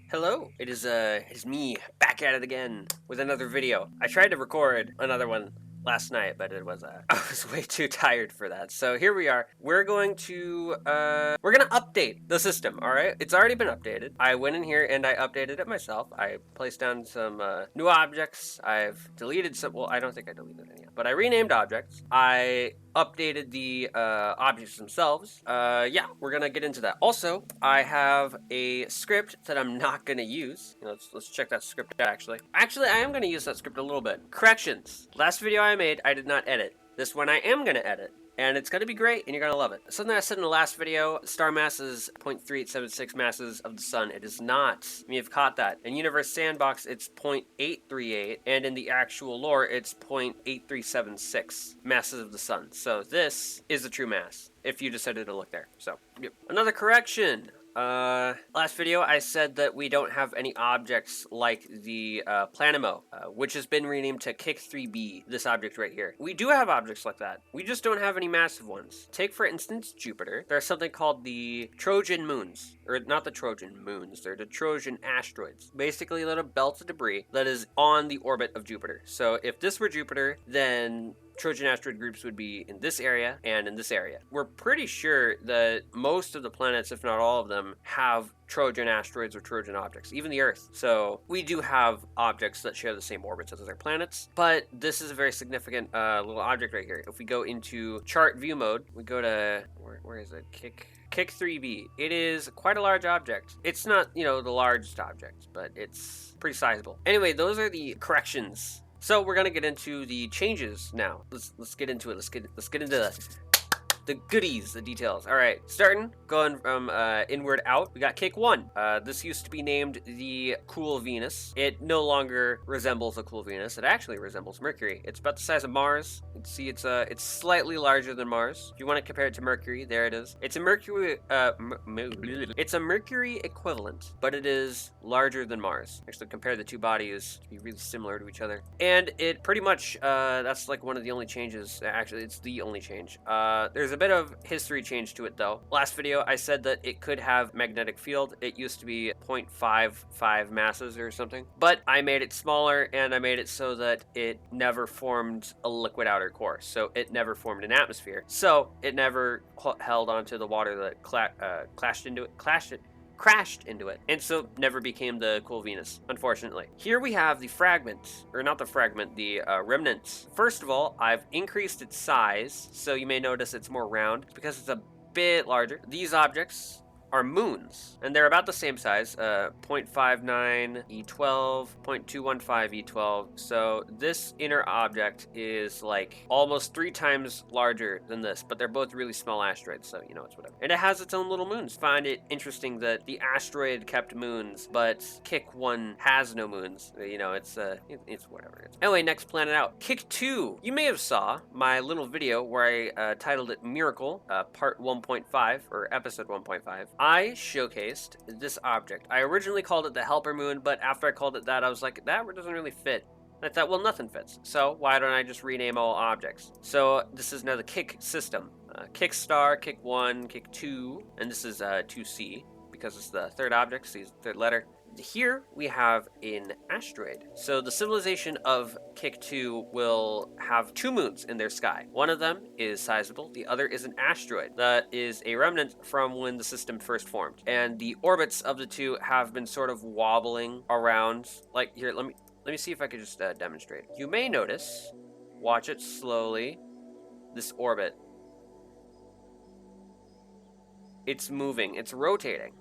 Hello, it is me back at it again with another video. I tried to record another one last night, but it was I was way too tired for that. So here we are. We're gonna update the system. All right, it's already been updated. I went in here and I updated it myself. I placed down some new objects. I've deleted some. Well, I don't think I deleted any, but I renamed objects. I updated the objects themselves. Yeah, we're gonna get into that. Also, I have a script that I'm not gonna use. Let's check that script out. Actually, I am gonna use that script a little bit. Corrections. Last video I made, I did not edit. This one I am gonna edit. And it's going to be great, and you're going to love it. Something I said in the last video, star mass is 0.3876 masses of the sun. It is not. I mean, you've caught that. In Universe Sandbox, it's 0.838, and in the actual lore, it's 0.8376 masses of the sun. So this is the true mass, if you decided to look there. So, yep. Another correction. Last video I said that we don't have any objects like the Planemo, which has been renamed to Kiq3b, this object right here. We do have objects like that. We just don't have any massive ones. Take, for instance, Jupiter. There's something called the Trojan moons. Or not the Trojan moons, they're the Trojan asteroids. Basically a little belt of debris that is on the orbit of Jupiter. So if this were Jupiter, then Trojan asteroid groups would be in this area and in this area. We're pretty sure that most of the planets, if not all of them, have Trojan asteroids or Trojan objects, even the Earth. So we do have objects that share the same orbits as other planets, but this is a very significant little object right here. If we go into chart view mode, we go to, where is it? Kiq3b. It is quite a large object. It's not, the largest object, but it's pretty sizable. Anyway, those are the corrections. So we're gonna get into the changes now. Let's get into it. Let's get into the goodies, the details. All right, going from inward out, we got Kiq1. This used to be named the Cool Venus. It no longer resembles a cool Venus. It actually resembles Mercury. It's about the size of Mars. You can see it's slightly larger than Mars. If you want to compare it to Mercury, there it is. It's a Mercury equivalent, but it is larger than Mars. Actually, compare the two bodies to be really similar to each other. And it pretty much that's like one of the only changes. Actually, it's the only change. There's a bit of history change to it though. Last video I said that it could have magnetic field. It used to be 0.55 masses or something, but I made it smaller and I made it so that it never formed a liquid outer core. So it never formed an atmosphere. So it never held onto the water that crashed into it, and so never became the Cool Venus, unfortunately. Here we have the fragment, or not the fragment, the remnant. First of all, I've increased its size, so you may notice it's more round because it's a bit larger. These objects are moons, and they're about the same size, 0.59 E12, 0.215 E12. So this inner object is like almost 3 times larger than this, but they're both really small asteroids, so it's whatever. And it has its own little moons. Find it interesting that the asteroid kept moons, but Kiq1 has no moons. It's whatever. Anyway, next planet out, Kiq2. You may have saw my little video where I titled it Miracle, part 1.5 or episode 1.5. I showcased this object. I originally called it the Helper Moon, but after I called it that, I was like, that doesn't really fit. I thought, well, nothing fits. So why don't I just rename all objects? So this is now the Kiq system. Kiq Star, Kiq1, Kiq2, and this is 2C because it's the third object, so it's the third letter. Here we have an asteroid. So the civilization of Kiq2 will have 2 moons in their sky. One of them is sizable, the other is an asteroid that is a remnant from when the system first formed. And the orbits of the two have been sort of wobbling around. Like here, let me see if I could just demonstrate. You may notice, watch it slowly, this orbit. It's moving, it's rotating.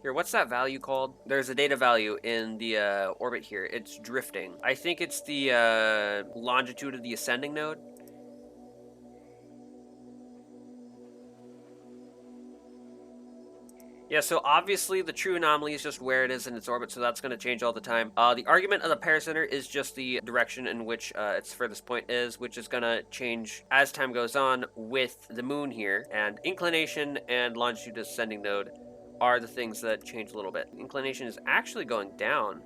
Here, what's that value called? There's a data value in the orbit here. It's drifting. I think it's the longitude of the ascending node. Yeah, so obviously the true anomaly is just where it is in its orbit, so that's going to change all the time. The argument of the paracenter is just the direction in which its furthest point is, which is going to change as time goes on with the moon here. And inclination and longitude of ascending node are the things that change a little bit. Inclination is actually going down.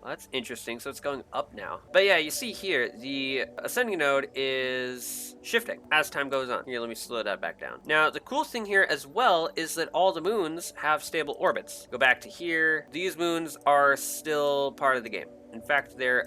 Well, that's interesting. So it's going up now. But yeah, you see here, the ascending node is shifting as time goes on. Here, let me slow that back down. Now, the cool thing here as well is that all the moons have stable orbits. Go back to here. These moons are still part of the game. In fact, they're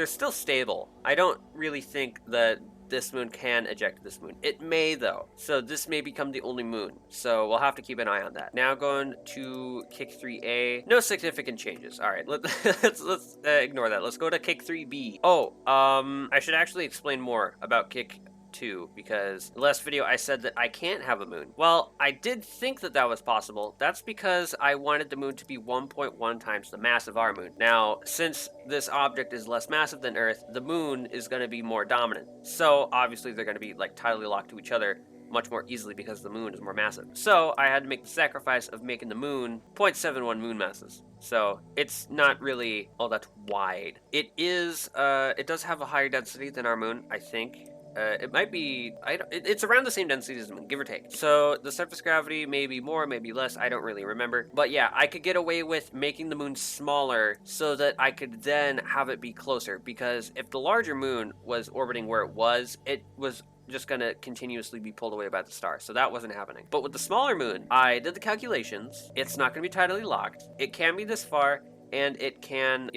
still stable. I don't really think that this moon can eject this moon. It may though. So this may become the only moon. So we'll have to keep an eye on that. Now going to Kick 3A. No significant changes. All right, let's ignore that. Let's go to Kick 3B. Oh, I should actually explain more about Kick 2 because the last video I said that I can't have a moon. Well, I did think that that was possible. That's because I wanted the moon to be 1.1 times the mass of our moon. Now, since this object is less massive than Earth, the moon is going to be more dominant. So obviously they're going to be like tidally locked to each other much more easily because the moon is more massive. So I had to make the sacrifice of making the moon 0.71 moon masses. So it's not really all that wide. It does have a higher density than our moon, I think. It might be, it's around the same density as the moon, give or take. So the surface gravity may be more, maybe less, I don't really remember. But yeah, I could get away with making the moon smaller so that I could then have it be closer. Because if the larger moon was orbiting where it was just gonna continuously be pulled away by the star. So that wasn't happening. But with the smaller moon, I did the calculations. It's not gonna be tidally locked. It can be this far, and it can,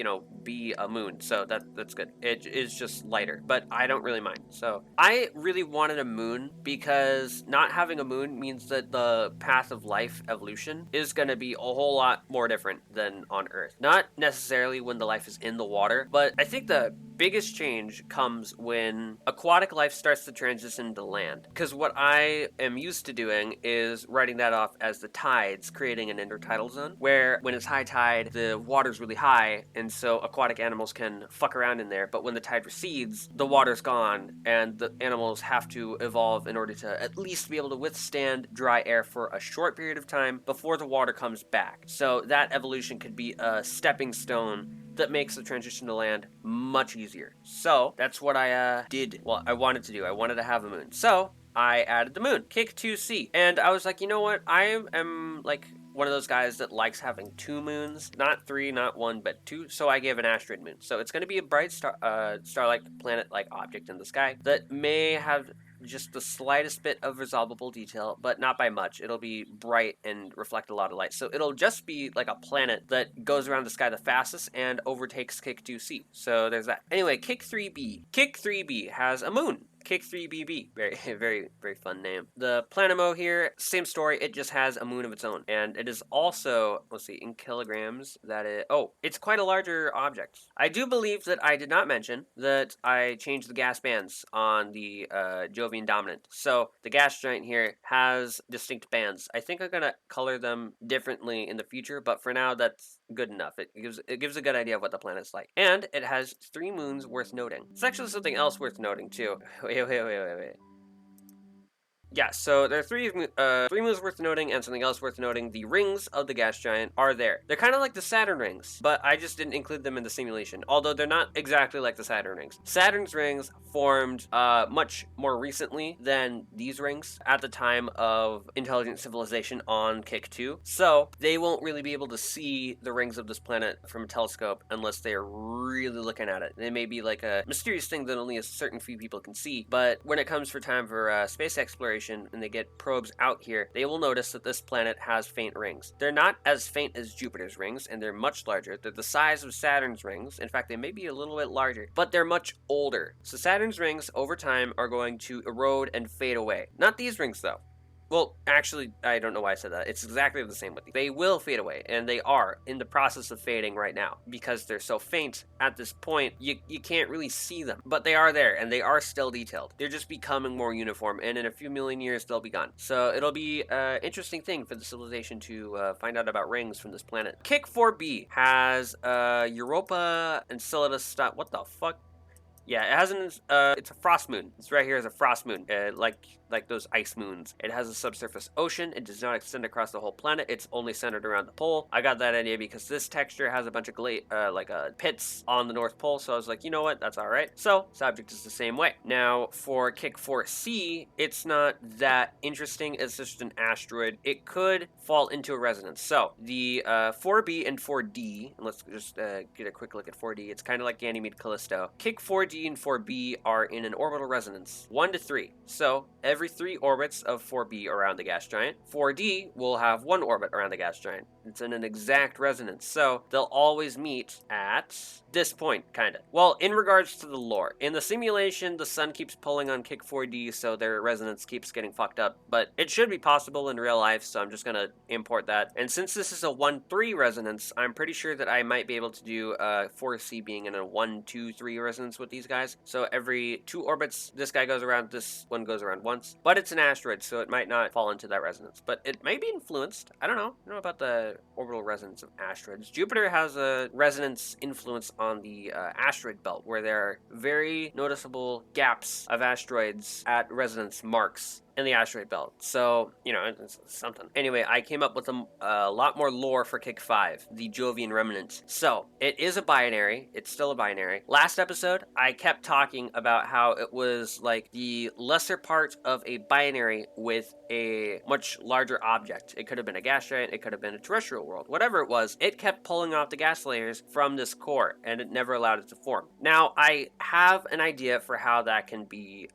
be a moon. So that's good. It is just lighter, but I don't really mind. So I really wanted a moon because not having a moon means that the path of life evolution is going to be a whole lot more different than on Earth. Not necessarily when the life is in the water, but I think the biggest change comes when aquatic life starts to transition to land. Because what I am used to doing is writing that off as the tides, creating an intertidal zone, where when it's high tide, the water's really high, and so aquatic animals can fuck around in there. But when the tide recedes, the water's gone, and the animals have to evolve in order to at least be able to withstand dry air for a short period of time before the water comes back. So that evolution could be a stepping stone that makes the transition to land much easier. So that's what I did. Well, I wanted to do. I wanted to have a moon. So I added the moon, Kick 2C. And I was like, you know what? I am like one of those guys that likes having two moons, not three, not one, but two. So I gave an asteroid moon. So it's going to be a bright star-like, planet-like object in the sky that may have just the slightest bit of resolvable detail, but not by much. It'll be bright and reflect a lot of light. So it'll just be like a planet that goes around the sky the fastest and overtakes Kick 2C. So there's that. Anyway, Kick 3B. Kick 3B has a moon. Kick 3BB. Very, very, very fun name. The Planemo here, same story. It just has a moon of its own. And it is also, let's see, in kilograms, it's quite a larger object. I do believe that I did not mention that I changed the gas bands on the Jovian Dominant. So the gas giant here has distinct bands. I think I'm going to color them differently in the future, but for now, that's good enough. It gives a good idea of what the planet's like. And it has 3 moons worth noting. It's actually something else worth noting, too. Wait. Yeah, so there are three moons worth noting and something else worth noting. The rings of the gas giant are there. They're kind of like the Saturn rings, but I just didn't include them in the simulation, although they're not exactly like the Saturn rings. Saturn's rings formed much more recently than these rings at the time of intelligent civilization on Kick 2, so they won't really be able to see the rings of this planet from a telescope unless they are really looking at it. It may be like a mysterious thing that only a certain few people can see, but when it comes for time for space exploration, and they get probes out here, they will notice that this planet has faint rings. They're not as faint as Jupiter's rings, and they're much larger. They're the size of Saturn's rings. In fact, they may be a little bit larger, but they're much older. So Saturn's rings, over time, are going to erode and fade away. Not these rings, though. Well, actually, I don't know why I said that. It's exactly the same with these. They will fade away, and they are in the process of fading right now. Because they're so faint at this point, you can't really see them. But they are there, and they are still detailed. They're just becoming more uniform, and in a few million years, they'll be gone. So it'll be an interesting thing for the civilization to find out about rings from this planet. Kick 4B has Europa Enceladus stuff. What the fuck? Yeah, it has it's a frost moon. It's right here as a frost moon. Like like those ice moons. It has a subsurface ocean. It does not extend across the whole planet. It's only centered around the pole. I got that idea because this texture has a bunch of pits on the North Pole, so I was like, you know what, that's all right. So this object is the same way. Now for Kiqoxia, it's not that interesting. It's just an asteroid. It could fall into a resonance. So the 4B and 4D, and let's just get a quick look at 4D. It's kind of like Ganymede Callisto. Kiq 4D and 4B are in an orbital resonance, 1 to 3. So every 3 orbits of 4B around the gas giant, 4D will have 1 orbit around the gas giant. It's in an exact resonance, so they'll always meet at this point, kind of. Well, in regards to the lore, in the simulation, the sun keeps pulling on Kiq 4D, so their resonance keeps getting fucked up, but it should be possible in real life, so I'm just gonna import that. And since this is a 1-3 resonance, I'm pretty sure that I might be able to do 4C being in a 1-2-3 resonance with these guys. So every 2 orbits, this guy goes around, this one goes around once. But it's an asteroid, so it might not fall into that resonance. But it may be influenced. I don't know. I don't know about the orbital resonance of asteroids. Jupiter has a resonance influence on the asteroid belt, where there are very noticeable gaps of asteroids at resonance marks in the asteroid belt. So, you know, it's something. Anyway, I came up with a lot more lore for Kiq 5, the Jovian remnant. So, it is a binary. It's still a binary. Last episode, I kept talking about how it was like the lesser part of a binary with a much larger object. It could have been a gas giant, it could have been a terrestrial world. Whatever it was, it kept pulling off the gas layers from this core, and it never allowed it to form. Now, I have an idea for how that can be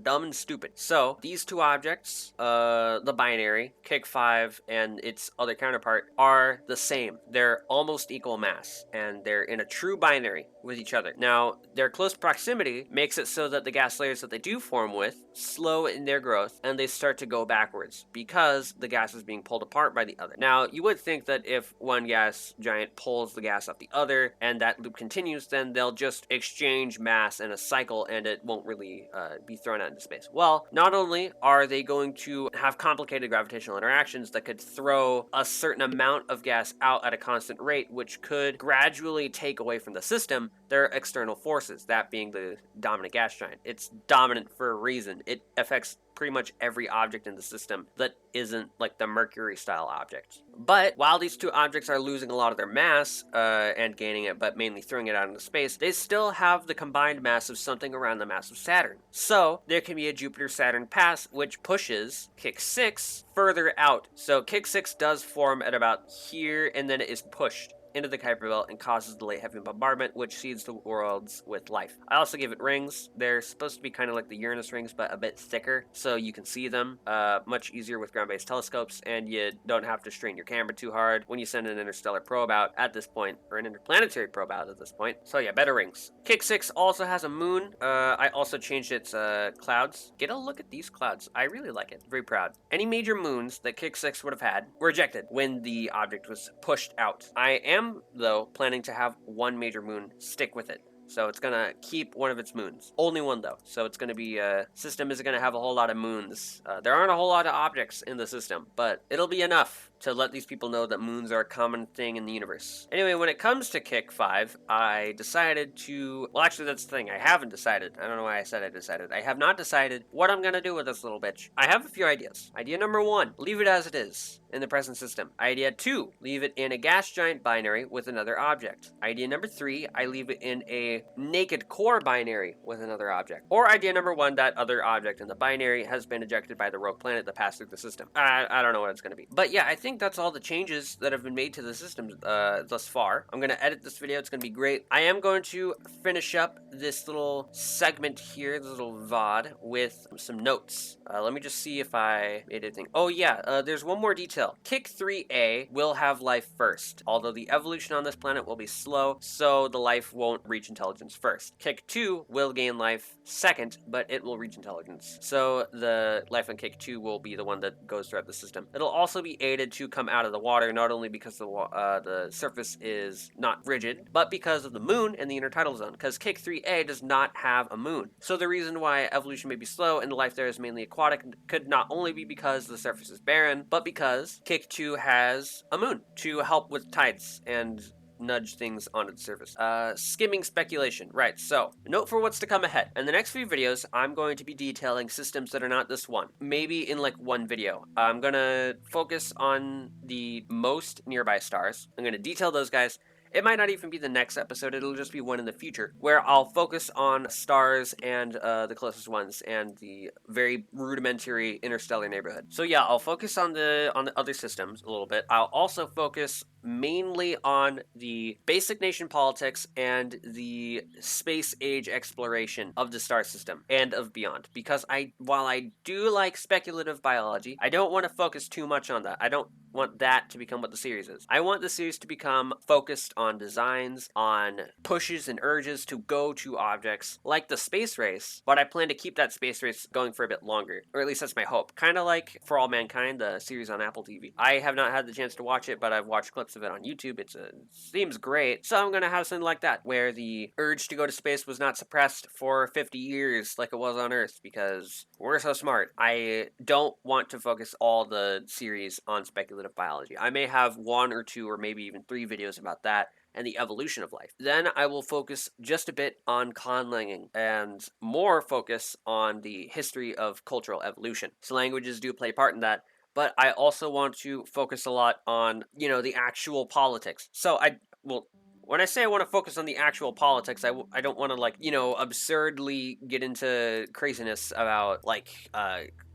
dumb and stupid. So, these two objects, the binary, Kiq 5, and its other counterpart, are the same. They're almost equal mass, and they're in a true binary with each other. Now, their close proximity makes it so that the gas layers that they do form with slow in their growth, and they start to go backwards because the gas is being pulled apart by the other. Now, you would think that if one gas giant pulls the gas off the other, and that loop continues, then they'll just exchange mass in a cycle, and it won't really be thrown out into space. Well, not only are they going to have complicated gravitational interactions that could throw a certain amount of gas out at a constant rate, which could gradually take away from the system, there are external forces, that being the dominant gas giant. It's dominant for a reason. It affects pretty much every object in the system that isn't like the Mercury style object. But while these two objects are losing a lot of their mass and gaining it, but mainly throwing it out into space, they still have the combined mass of something around the mass of Saturn. So there can be a Jupiter-Saturn pass which pushes Kiq 6 further out. So Kiq 6 does form at about here, and then it is pushed into the Kuiper Belt and causes the late heavy bombardment, which seeds the worlds with life. I also give it rings. They're supposed to be kind of like the Uranus rings, but a bit thicker, so you can see them much easier with ground-based telescopes, and you don't have to strain your camera too hard when you send an interstellar probe out at this point, or an interplanetary probe out at this point. So yeah, better rings. Kiq 6 also has a moon. I also changed its clouds. Get a look at these clouds. I really like it. Very proud. Any major moons that Kiq 6 would have had were ejected when the object was pushed out. I am, though, planning to have one major moon stick with it. So it's gonna keep one of its moons. Only one, though. So it's gonna be system isn't gonna have a whole lot of moons. There aren't a whole lot of objects in the system, but it'll be enough to let these people know that moons are a common thing in the universe. Anyway, when it comes to Kiq 5, I decided to... Well, actually, that's the thing. I haven't decided. I don't know why I said I decided. I have not decided what I'm gonna do with this little bitch. I have a few ideas. Idea number 1, leave it as it is in the present system. Idea 2, leave it in a gas giant binary with another object. Idea number 3, I leave it in a naked core binary with another object. Or idea number 1, that other object in the binary has been ejected by the rogue planet that passed through the system. I don't know what it's gonna be. But yeah, I think that's all the changes that have been made to the system thus far. I'm gonna edit this video. It's gonna be great. I am going to finish up this little segment here, this little VOD, with some notes. Let me just see if I made anything. Oh yeah, there's one more detail. Kiq 3A will have life first, although the evolution on this planet will be slow, so the life won't reach intelligence first. Kiq 2 will gain life second, but it will reach intelligence. So the life on Kiq 2 will be the one that goes throughout the system. It'll also be aided to come out of the water, not only because the surface is not rigid, but because of the moon and the intertidal zone, because Kiq 3A does not have a moon. So the reason why evolution may be slow and the life there is mainly aquatic could not only be because the surface is barren, but because Kiq 2 has a moon to help with tides and nudge things onto the surface. Skimming speculation. Right, so note for what's to come ahead. In the next few videos, I'm going to be detailing systems that are not this one. Maybe in like one video. I'm gonna focus on the most nearby stars. I'm gonna detail those guys. It might not even be the next episode, it'll just be one in the future, where I'll focus on stars and the closest ones and the very rudimentary interstellar neighborhood. So yeah, I'll focus on the other systems a little bit. I'll also focus mainly on the basic nation politics and the space age exploration of the star system and of beyond. Because while I do like speculative biology, I don't want to focus too much on that. I don't want that to become what the series is. I want the series to become focused on designs, on pushes and urges to go to objects like the space race, but I plan to keep that space race going for a bit longer, or at least that's my hope. Kind of like For All Mankind, the series on Apple TV. I have not had the chance to watch it, but I've watched clips of it on YouTube. It seems great, so I'm gonna have something like that, where the urge to go to space was not suppressed for 50 years like it was on Earth, because we're so smart. I don't want to focus all the series on speculative biology. I may have 1 or 2 or maybe even 3 videos about that and the evolution of life. Then I will focus just a bit on conlanging and more focus on the history of cultural evolution. So languages do play a part in that, but I also want to focus a lot on, the actual politics. So when I say I want to focus on the actual politics, I don't want to absurdly get into craziness about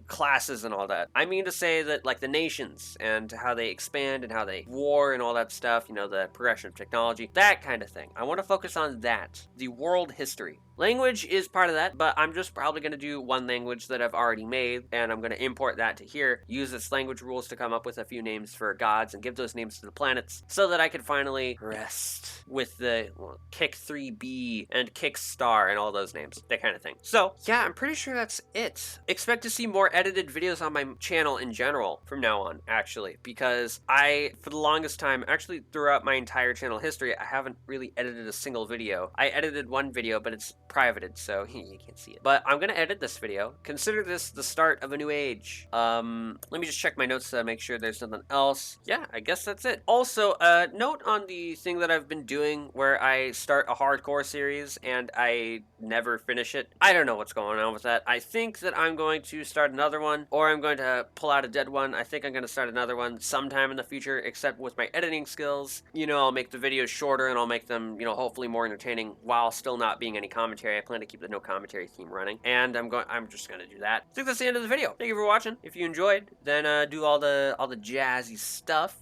classes and all that. I mean to say that the nations and how they expand and how they war and all that stuff, the progression of technology, that kind of thing. I want to focus on that, the world history. Language is part of that, but I'm just probably going to do one language that I've already made, and I'm going to import that to here, use its language rules to come up with a few names for gods, and give those names to the planets, so that I can finally rest with the Kiq3b and Kiqstar and all those names, that kind of thing. So, yeah, I'm pretty sure that's it. Expect to see more edited videos on my channel in general from now on, actually, because for the longest time, actually throughout my entire channel history, I haven't really edited a single video. I edited one video, but it's privated, so you can't see it. But I'm gonna edit this video. Consider this the start of a new age. Let me just check my notes to make sure there's nothing else. Yeah, I guess that's it. Also, note on the thing that I've been doing where I start a hardcore series and I never finish it. I don't know what's going on with that. I think that I'm going to start another one, or I'm going to pull out a dead one. I think I'm going to start another one sometime in the future, except with my editing skills. I'll make the videos shorter and I'll make them, hopefully more entertaining while still not being any commentary. I plan to keep the no commentary theme running, and I'm just gonna do that. I think that's the end of the video. Thank you for watching. If you enjoyed, then do all the jazzy stuff.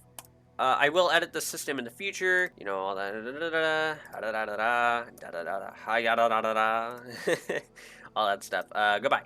I will edit the system in the future. All that all that stuff. Goodbye.